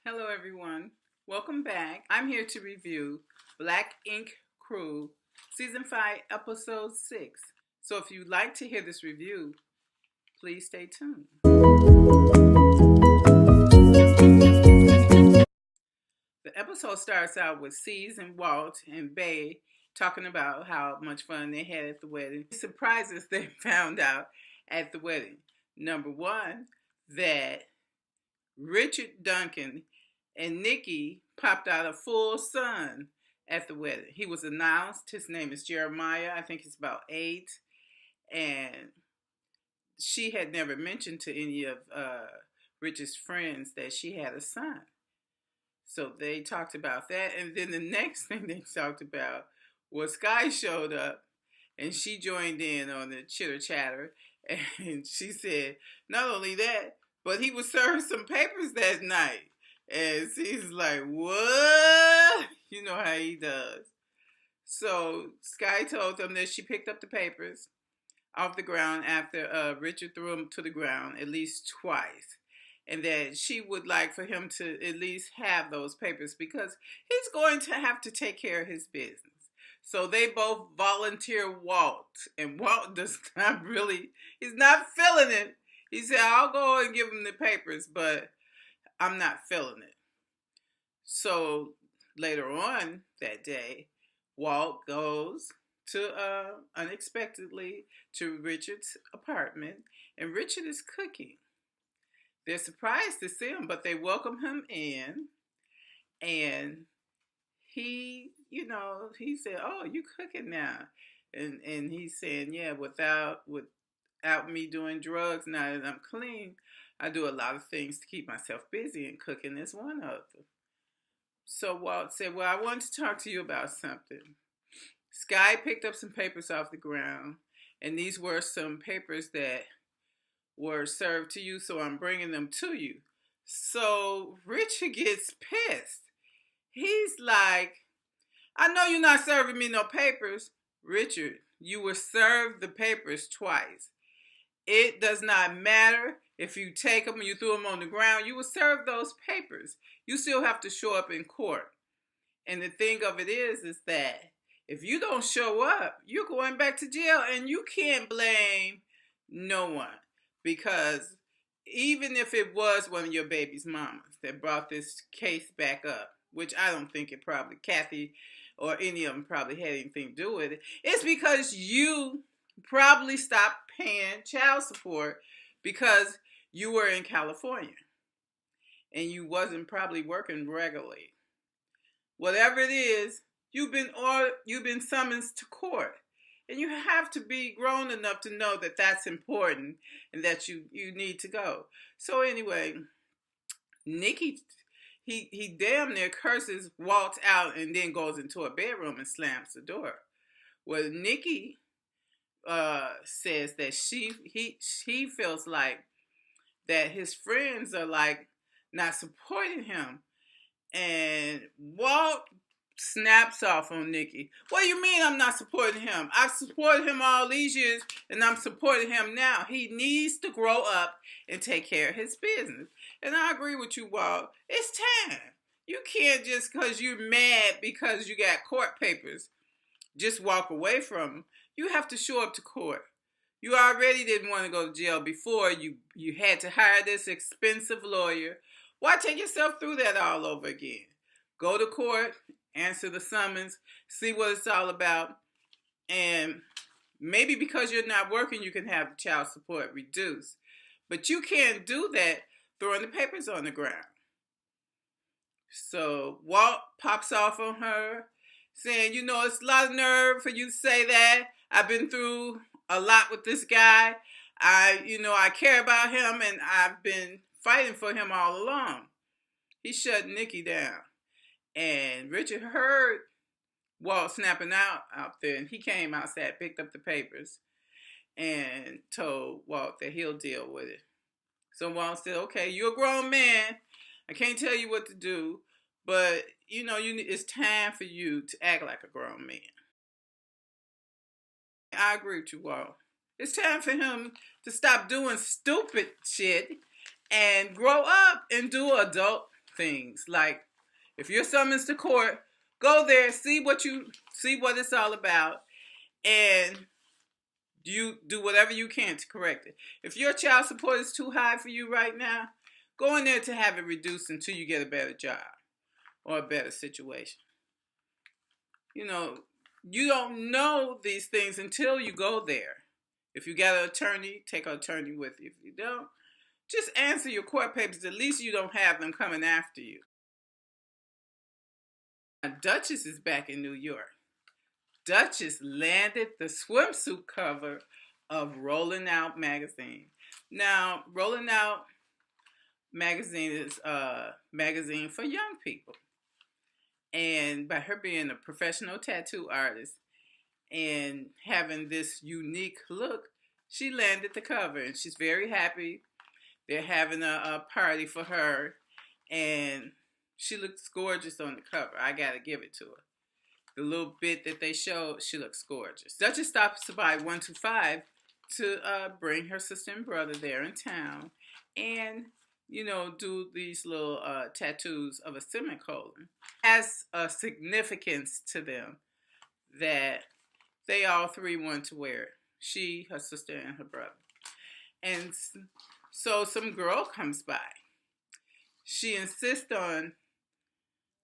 Hello, everyone. Welcome back. I'm here to review Black Ink Crew, Season 5, Episode 6. So if you'd like to hear this review, please stay tuned. The episode starts out with Cease and Walt and Bay talking about how much fun they had at the wedding. Surprises they found out at the wedding. Number one, that Richard Duncan and Nikki popped out a full son at the wedding. He was announced. His name is Jeremiah. I think he's about 8. And she had never mentioned to any of Richard's friends that she had a son. So they talked about that. And then the next thing they talked about was Sky showed up and she joined in on the chitter chatter. And she said, not only that, but he was served some papers that night. And she's like, what? You know how he does. So Sky told them that she picked up the papers off the ground after Richard threw them to the ground at least twice. And that she would like for him to at least have those papers because he's going to have to take care of his business. So they both volunteer Walt. And Walt does not really, he's not feeling it. He said, I'll go and give him the papers, but I'm not feeling it. So later on that day, Walt goes to unexpectedly to Richard's apartment, and Richard is cooking. They're surprised to see him, but they welcome him in, and he said, "Oh, you cooking now?" And he's saying, "Yeah, without me doing drugs, now that I'm clean, I do a lot of things to keep myself busy, and cooking is one of them." So Walt said, "Well, I want to talk to you about something." Sky picked up some papers off the ground, and these were some papers that were served to you, so I'm bringing them to you. So Richard gets pissed. He's like, I know you're not serving me no papers. Richard, you were served the papers twice. It does not matter if you take them and you threw them on the ground. You were served those papers. You still have to show up in court. And the thing of it is that if you don't show up, you're going back to jail, and you can't blame no one. Because even if it was one of your baby's mamas that brought this case back up, which I don't think it probably, Kathy or any of them probably had anything to do with it, it's because you probably stopped paying child support because you were in California and you wasn't probably working regularly. Whatever it is, you've been summoned to court. And you have to be grown enough to know that that's important and that you need to go. So anyway, Nikki, he damn near curses Walt out and then goes into a bedroom and slams the door. Well, Nikki says that she feels like that his friends are like not supporting him. And Walt snaps off on Nikki. What do you mean I'm not supporting him? I've supported him all these years, and I'm supporting him now. He needs to grow up and take care of his business. And I agree with you, Walt. It's time. You can't just because you're mad because you got court papers, just walk away from them. You have to show up to court. You already didn't want to go to jail before. You had to hire this expensive lawyer. Why take yourself through that all over again? Go to court, answer the summons, see what it's all about, and maybe because you're not working, you can have child support reduced. But you can't do that throwing the papers on the ground. So Walt pops off on her, saying, it's a lot of nerve for you to say that. I've been through a lot with this guy. I care about him, and I've been fighting for him all along. He shut Nikki down. And Richard heard Walt snapping out there, and he came outside, picked up the papers, and told Walt that he'll deal with it. So Walt said, okay, you're a grown man. I can't tell you what to do, but, it's time for you to act like a grown man. I agree with you, Walt. It's time for him to stop doing stupid shit and grow up and do adult things. Like, if you're summoned to court, go there, see what it's all about, and you do whatever you can to correct it. If your child support is too high for you right now, go in there to have it reduced until you get a better job or a better situation. You know, you don't know these things until you go there. If you got an attorney, take an attorney with you. If you don't, just answer your court papers. At least you don't have them coming after you. Now, Duchess is back in New York. Duchess landed the swimsuit cover of Rolling Out magazine. Now, Rolling Out magazine is a magazine for young people. And by her being a professional tattoo artist and having this unique look, she landed the cover, and she's very happy. They're having a party for her, and she looks gorgeous on the cover. I gotta give it to her. The little bit that they showed, she looks gorgeous. Duchess stops by 125 to bring her sister and brother there in town and, do these little tattoos of a semicolon. Has a significance to them that they all three want to wear it. She, her sister, and her brother. And so some girl comes by. She insists on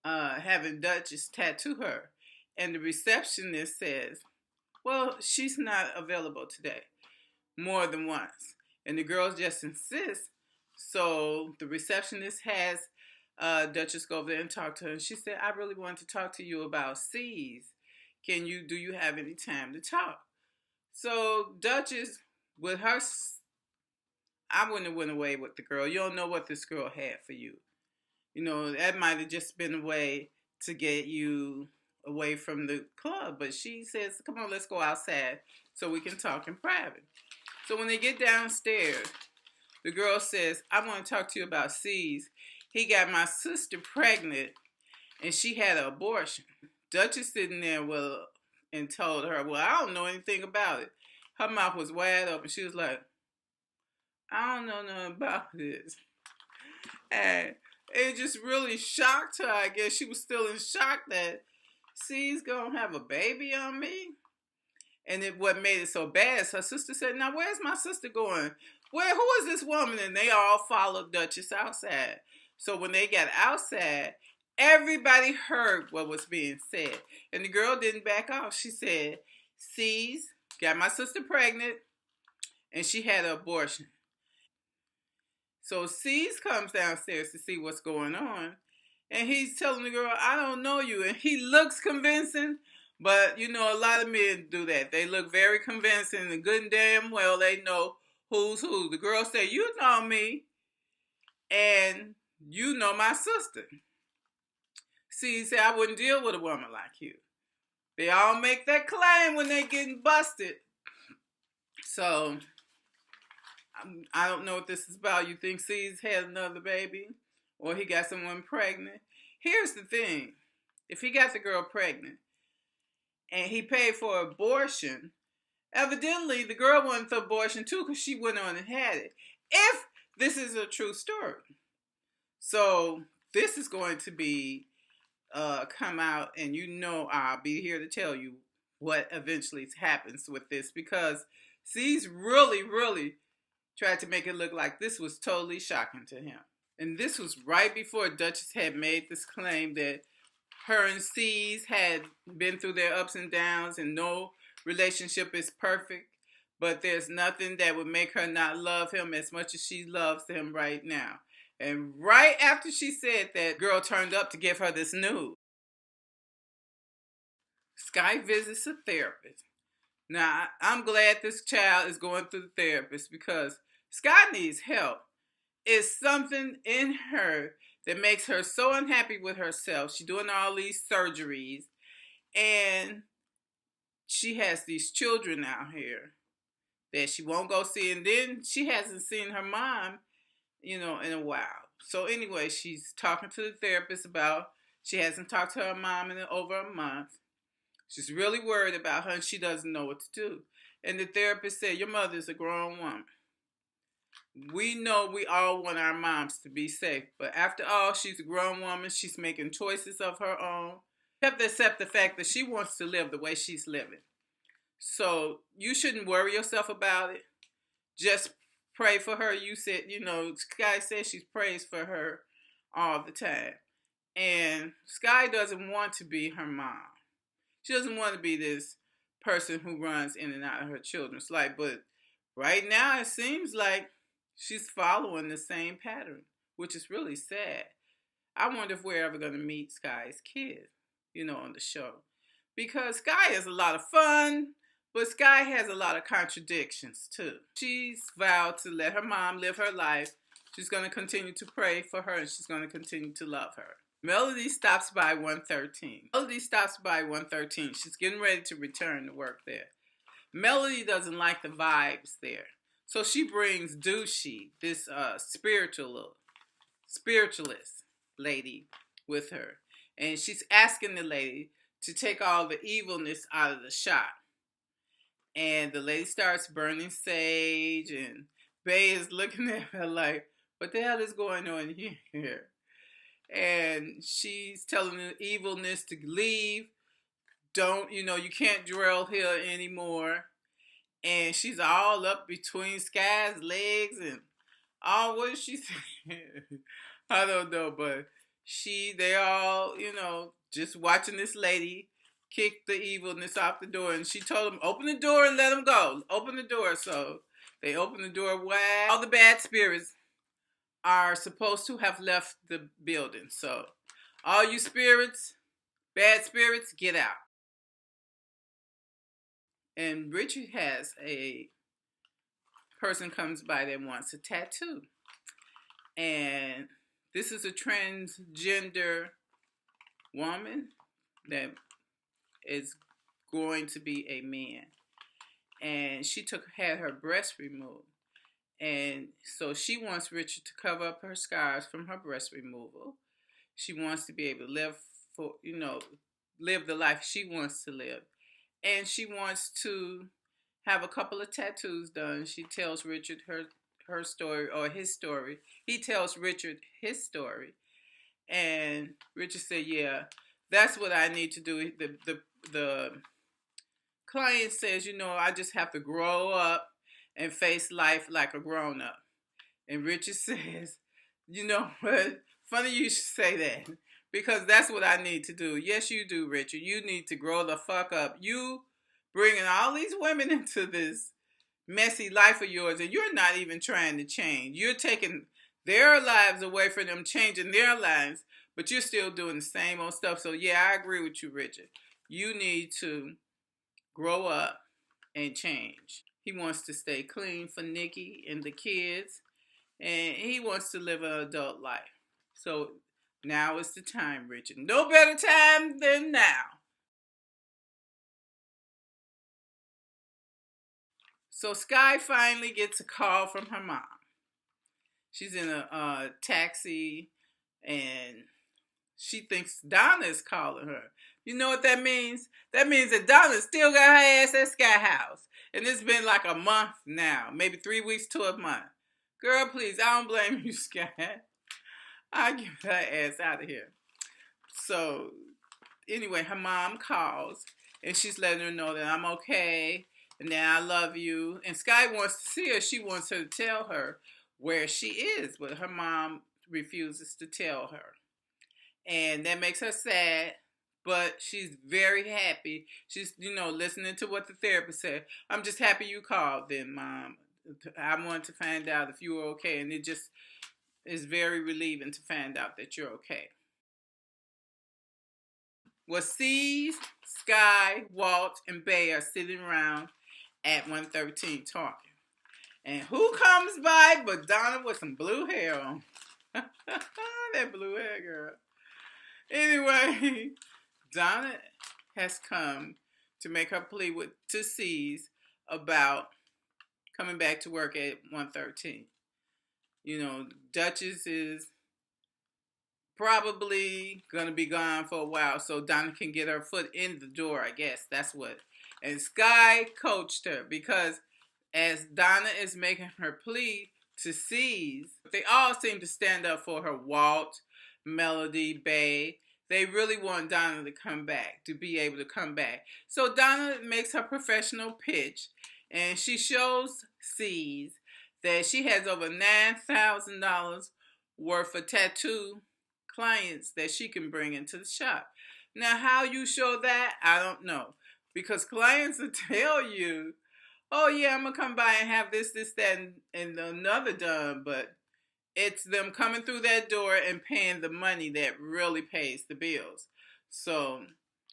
having Duchess tattoo her. And the receptionist says, well, she's not available today, more than once. And the girls just insist. So the receptionist has Duchess go over there and talk to her. And she said, I really want to talk to you about C's. Do you have any time to talk? So Duchess, with her, I wouldn't have went away with the girl. You don't know what this girl had for you. That might have just been a way to get you away from the club. But she says, come on, let's go outside so we can talk in private. So when they get downstairs, the girl says, I want to talk to you about C's. He got my sister pregnant, and she had an abortion. Duchess sitting there and told her, well, I don't know anything about it. Her mouth was wide open. She was like, I don't know nothing about this. And it just really shocked her, I guess. She was still in shock that C's gonna have a baby on me. And what made it so bad is her sister said, now where's my sister going? Who is this woman? And they all followed Duchess outside. So when they got outside, everybody heard what was being said. And the girl didn't back off. She said, C's got my sister pregnant, and she had an abortion. So C's comes downstairs to see what's going on. And he's telling the girl, I don't know you. And he looks convincing. But, a lot of men do that. They look very convincing, and good and damn well they know who's who. The girl said, you know me, and you know my sister. See, he said, I wouldn't deal with a woman like you. They all make that claim when they getting busted. So, I don't know what this is about. You think C's had another baby? Or he got someone pregnant? Here's the thing. If he got the girl pregnant, and he paid for abortion, evidently the girl wanted the abortion too because she went on and had it. If this is a true story. So this is going to be come out, and I'll be here to tell you what eventually happens with this, because C's really, really tried to make it look like this was totally shocking to him. And this was right before Duchess had made this claim that her and C's had been through their ups and downs, and no relationship is perfect, but there's nothing that would make her not love him as much as she loves him right now. And right after she said that, girl turned up to give her this news. Sky visits a therapist. Now, I'm glad this child is going through the therapist, because Sky needs help. It's something in her that makes her so unhappy with herself. She's doing all these surgeries, and she has these children out here that she won't go see, and then she hasn't seen her mom, in a while. So anyway, she's talking to the therapist about she hasn't talked to her mom in over a month. She's really worried about her, and she doesn't know what to do. And the therapist said, your mother's a grown woman. We know we all want our moms to be safe, but after all, she's a grown woman. She's making choices of her own. You have to accept the fact that she wants to live the way she's living. So you shouldn't worry yourself about it. Just pray for her. You said, Sky says she prays for her all the time. And Sky doesn't want to be her mom. She doesn't want to be this person who runs in and out of her children's life. But right now, it seems like she's following the same pattern, which is really sad. I wonder if we're ever going to meet Sky's kid, on the show. Because Sky is a lot of fun, but Sky has a lot of contradictions, too. She's vowed to let her mom live her life. She's going to continue to pray for her, and she's going to continue to love her. Melody stops by 113. She's getting ready to return to work there. Melody doesn't like the vibes there. So she brings Douchey, this spiritualist lady, with her. And she's asking the lady to take all the evilness out of the shop. And the lady starts burning sage, and Bay is looking at her like, what the hell is going on here? And she's telling the evilness to leave. You can't drill here anymore. And she's all up between Sky's legs and what is she saying? I don't know, but they all, just watching this lady kick the evilness off the door. And she told them, open the door and let them go. Open the door. So they open the door wide. All the bad spirits are supposed to have left the building. So all you bad spirits, get out. And Richard has a person comes by that wants a tattoo. And this is a transgender woman that is going to be a man. And she had her breast removed. And so she wants Richard to cover up her scars from her breast removal. She wants to be able to live the life she wants to live. And she wants to have a couple of tattoos done. She tells Richard her story, or his story. He tells Richard his story. And Richard said, yeah, that's what I need to do. The client says, I just have to grow up and face life like a grown-up. And Richard says, you know what? Funny you should say that. Because that's what I need to do. Yes, you do, Richard. You need to grow the fuck up. You bringing all these women into this messy life of yours, and you're not even trying to change. You're taking their lives away from them, changing their lives, but you're still doing the same old stuff. So, yeah, I agree with you, Richard. You need to grow up and change. He wants to stay clean for Nikki and the kids, and he wants to live an adult life. So now is the time, Richard. No better time than now. So Sky finally gets a call from her mom. She's in a taxi, and she thinks Donna is calling her. You know what that means? That means that Donna still got her ass at Sky House. And it's been like a month now, maybe 3 weeks to a month. Girl, please, I don't blame you, Sky. I'll get her ass out of here. So, anyway, her mom calls, and she's letting her know that I'm okay, and that I love you. And Sky wants to see her. She wants her to tell her where she is, but her mom refuses to tell her. And that makes her sad, but she's very happy. She's, listening to what the therapist said. I'm just happy you called then, Mom. I wanted to find out if you were okay, and it just is very relieving to find out that you're okay. Well, Cease, Sky, Walt, and Bay are sitting around at 113 talking. And who comes by but Donna with some blue hair on? That blue hair, girl. Anyway, Donna has come to make her plea to Cease about coming back to work at 113. Duchess is probably going to be gone for a while, so Donna can get her foot in the door, I guess. That's what. And Sky coached her, because as Donna is making her plea to C's. They all seem to stand up for her. Walt, Melody, Bay. They really want Donna to come back, to be able to come back. So Donna makes her professional pitch, and she shows C's that she has over $9,000 worth of tattoo clients that she can bring into the shop. Now, how you show that, I don't know. Because clients will tell you, oh yeah, I'm going to come by and have this, that, and another done. But it's them coming through that door and paying the money that really pays the bills. So,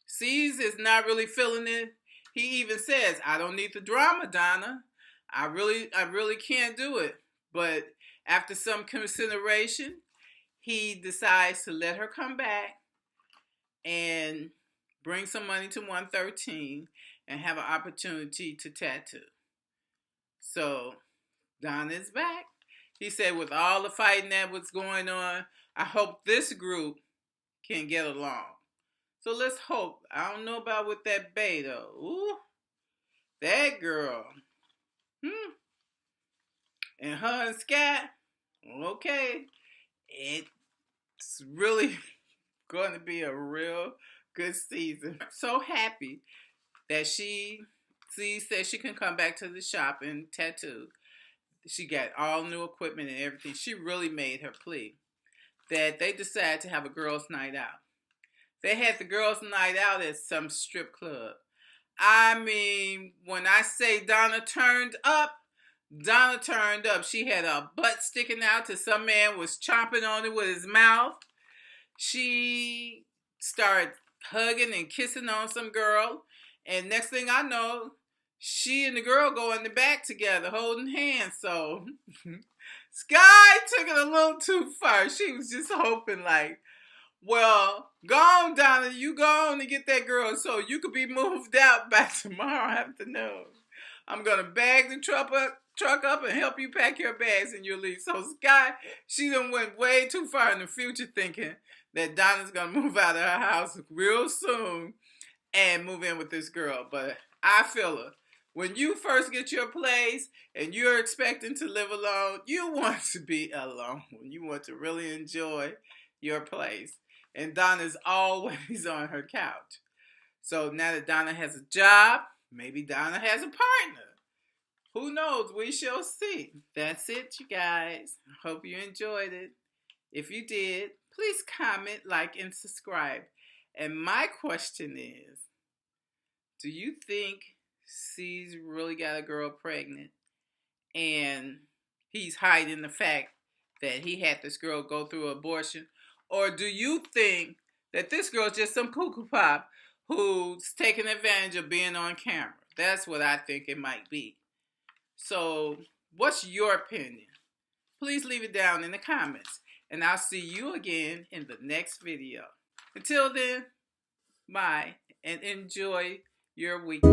C's is not really feeling it. He even says, I don't need the drama, Donna. I really can't do it. But after some consideration, he decides to let her come back and bring some money to 113 and have an opportunity to tattoo. So Don is back. He said with all the fighting that was going on, I hope this group can get along. So let's hope. I don't know about with that Bay though. Ooh, that girl. And her and Scat, okay. It's really going to be a real good season. I'm so happy that she said she can come back to the shop and tattoo. She got all new equipment and everything. She really made her plea that they decided to have a girls' night out. They had the girls' night out at some strip club. I mean, when I say Donna turned up, Donna turned up. She had a butt sticking out to some man was chomping on it with his mouth. She started hugging and kissing on some girl. And next thing I know, she and the girl go in the back together holding hands. So Sky took it a little too far. She was just hoping like, well, go on, Donna. You go on and get that girl so you could be moved out by tomorrow afternoon. I'm going to bag the truck up and help you pack your bags and you leave. So Sky, she done went way too far in the future thinking that Donna's going to move out of her house real soon and move in with this girl. But I feel her. When you first get your place and you're expecting to live alone, you want to be alone. You want to really enjoy your place. And Donna's always on her couch. So now that Donna has a job, maybe Donna has a partner. Who knows? We shall see. That's it, you guys. I hope you enjoyed it. If you did, please comment, like, and subscribe. And my question is, do you think C's really got a girl pregnant and he's hiding the fact that he had this girl go through abortion? Or do you think that this girl's just some cuckoo pop who's taking advantage of being on camera? That's what I think it might be. So, what's your opinion? Please leave it down in the comments. And I'll see you again in the next video. Until then, bye and enjoy your week.